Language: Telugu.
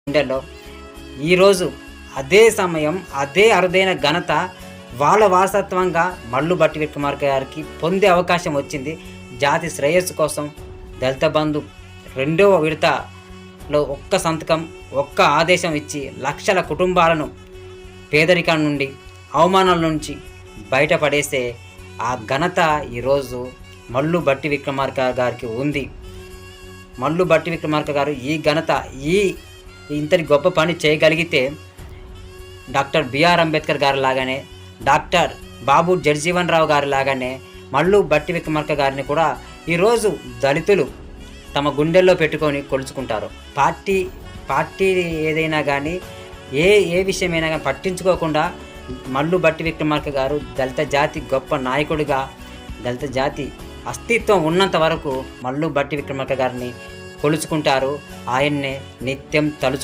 గుండెల్లో ఈరోజు అదే సమయం, అదే అరుదైన ఘనత వాళ్ళ వారసత్వంగా మల్లు భట్టి విక్రమార్క గారికి పొందే అవకాశం వచ్చింది. జాతి శ్రేయస్సు కోసం దళిత బంధు రెండవ విడతలో ఒక్క సంతకం, ఒక్క ఆదేశం ఇచ్చి లక్షల కుటుంబాలను పేదరికం నుండి, అవమానాల నుంచి బయటపడేసే ఆ ఘనత ఈరోజు మల్లు భట్టి విక్రమార్క గారికి ఉంది. మల్లు భట్టి విక్రమార్క గారు ఈ ఘనత, ఇంతటి గొప్ప పని చేయగలిగితే డాక్టర్ బిఆర్ అంబేద్కర్ గారి లాగానే, డాక్టర్ బాబు జగజీవన్ రావు గారి లాగానే మల్లు భట్టి విక్రమార్క గారిని కూడా ఈరోజు దళితులు తమ గుండెల్లో పెట్టుకొని కొలుచుకుంటారు. పార్టీ ఏదైనా కానీ, ఏ విషయమైనా కానీ పట్టించుకోకుండా మల్లు భట్టి విక్రమార్క గారు దళిత జాతి గొప్ప నాయకుడిగా, దళిత జాతి అస్తిత్వం ఉన్నంత వరకు మల్లు భట్టి విక్రమార్క గారిని కొలుచుకుంటారు. ఆయన్నే నిత్యం తలుచుకుంటారు.